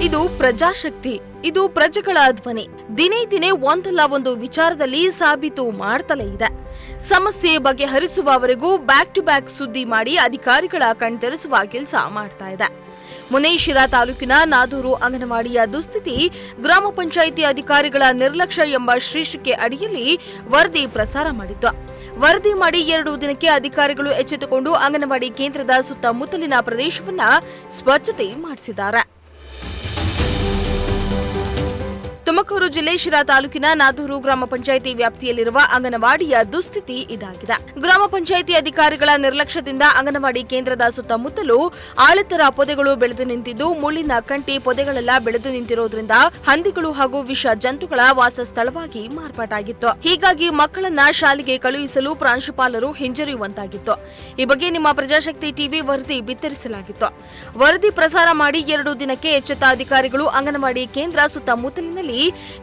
ಇದು ಪ್ರಜಾಶಕ್ತಿ. ಇದು ಪ್ರಜೆಗಳ ಧ್ವನಿ. ದಿನೇ ದಿನೇ ಒಂದಲ್ಲ ಒಂದು ವಿಚಾರದಲ್ಲಿ ಸಾಬೀತು ಮಾಡ್ತಲೇ ಇದೆ. ಸಮಸ್ಯೆ ಬಗೆಹರಿಸುವವರೆಗೂ ಬ್ಯಾಕ್ ಟು ಬ್ಯಾಕ್ ಸುದ್ದಿ ಮಾಡಿ ಅಧಿಕಾರಿಗಳ ಕಣ್ತೆರೆಸುವ ಕೆಲಸ ಮಾಡ್ತಾ ಇದೆ. ಮುನೇಶಿರಾ ತಾಲೂಕಿನ ನಾದೂರು ಅಂಗನವಾಡಿಯ ದುಸ್ಥಿತಿ, ಗ್ರಾಮ ಪಂಚಾಯಿತಿ ಅಧಿಕಾರಿಗಳ ನಿರ್ಲಕ್ಷ್ಯ ಎಂಬ ಶೀರ್ಷಿಕೆ ಅಡಿಯಲ್ಲಿ ವರದಿ ಪ್ರಸಾರ ಮಾಡಿತ್ತು. ವರದಿ ಮಾಡಿ 2 ದಿನಕ್ಕೆ ಅಧಿಕಾರಿಗಳು ಎಚ್ಚೆತ್ತುಕೊಂಡು ಅಂಗನವಾಡಿ ಕೇಂದ್ರದ ಸುತ್ತಮುತ್ತಲಿನ ಪ್ರದೇಶವನ್ನ ಸ್ವಚ್ಛತೆ ಮಾಡಿಸಿದ್ದಾರೆ. ತುಮಕೂರು ಜಿಲ್ಲೆ ಶಿರಾ ತಾಲೂಕಿನ ನಾದೂರು ಗ್ರಾಮ ಪಂಚಾಯಿತಿ ವ್ಯಾಪ್ತಿಯಲ್ಲಿರುವ ಅಂಗನವಾಡಿಯ ದುಸ್ಥಿತಿ ಇದಾಗಿದೆ. ಗ್ರಾಮ ಪಂಚಾಯಿತಿ ಅಧಿಕಾರಿಗಳ ನಿರ್ಲಕ್ಷ್ಯದಿಂದ ಅಂಗನವಾಡಿ ಕೇಂದ್ರದ ಸುತ್ತಮುತ್ತಲೂ ಆಳೆತ್ತರ ಪೊದೆಗಳು ಬೆಳೆದು ನಿಂತಿದ್ದು, ಮುಳ್ಳಿನ ಕಂಟಿ ಪೊದೆಗಳೆಲ್ಲ ಬೆಳೆದು ನಿಂತಿರುವುದರಿಂದ ಹಂದಿಗಳು ಹಾಗೂ ವಿಷ ಜಂತುಗಳ ವಾಸ ಸ್ಥಳವಾಗಿ ಮಾರ್ಪಾಟಾಗಿತ್ತು. ಹೀಗಾಗಿ ಮಕ್ಕಳನ್ನ ಶಾಲೆಗೆ ಕಳುಹಿಸಲು ಪ್ರಾಂಶುಪಾಲರು ಹಿಂಜರಿಯುವಂತಾಗಿತ್ತು. ಈ ಬಗ್ಗೆ ನಿಮ್ಮ ಪ್ರಜಾಶಕ್ತಿ ಟಿವಿ ವರದಿ ಬಿತ್ತರಿಸಲಾಗಿತ್ತು. ವರದಿ ಪ್ರಸಾರ ಮಾಡಿ 2 ದಿನಕ್ಕೆ ಎಚ್ಚೆತ್ತ ಅಧಿಕಾರಿಗಳು ಅಂಗನವಾಡಿ ಕೇಂದ್ರ ಸುತ್ತಮುತ್ತಲಿನಲ್ಲಿ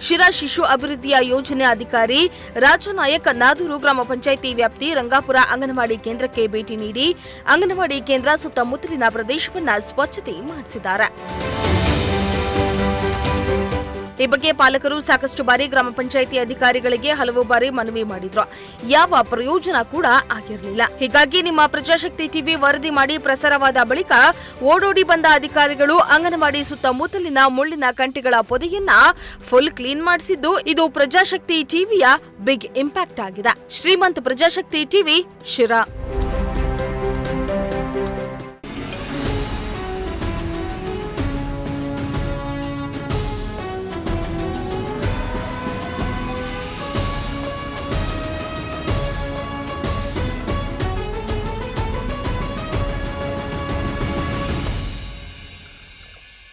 ಶಿರಾ ಶಿಶು ಅಭಿವೃದ್ಧಿಯ ಯೋಜನೆ ಅಧಿಕಾರಿ ರಾಜನಾಯಕ್ ನಾದೂರು ಗ್ರಾಮ ಪಂಚಾಯಿತಿ ವ್ಯಾಪ್ತಿ ರಂಗಾಪುರ ಅಂಗನವಾಡಿ ಕೇಂದ್ರಕ್ಕೆ ಭೇಟಿ ನೀಡಿ ಅಂಗನವಾಡಿ ಕೇಂದ್ರ ಸುತ್ತಮುತ್ತಲಿನ ಪ್ರದೇಶವನ್ನ ಸ್ವಚ್ಛತೆ ಮಾಡಿಸಿದ್ದಾರೆ. ಈ ಬಗ್ಗೆ ಪಾಲಕರು ಸಾಕಷ್ಟು ಬಾರಿ ಗ್ರಾಮ ಪಂಚಾಯಿತಿ ಅಧಿಕಾರಿಗಳಿಗೆ ಹಲವು ಬಾರಿ ಮನವಿ ಮಾಡಿದ್ರು. ಯಾವ ಪ್ರಯೋಜನ ಕೂಡ ಆಗಿರಲಿಲ್ಲ. ಹೀಗಾಗಿ ನಿಮ್ಮ ಪ್ರಜಾಶಕ್ತಿ ಟಿವಿ ವರದಿ ಮಾಡಿ ಪ್ರಸಾರವಾದ ಬಳಿಕ ಓಡೋಡಿ ಬಂದ ಅಧಿಕಾರಿಗಳು ಅಂಗನವಾಡಿ ಸುತ್ತಮುತ್ತಲಿನ ಮುಳ್ಳಿನ ಕಂಟಿಗಳ ಪೊದೆಯನ್ನ ಫುಲ್ ಕ್ಲೀನ್ ಮಾಡಿಸಿದ್ದು, ಇದು ಪ್ರಜಾಶಕ್ತಿ ಟಿವಿಯ ಬಿಗ್ ಇಂಪ್ಯಾಕ್ಟ್ ಆಗಿದೆ. ಶ್ರೀಮಂತ್ ಪ್ರಜಾಶಕ್ತಿ ಟಿವಿ, ಶಿರಾ.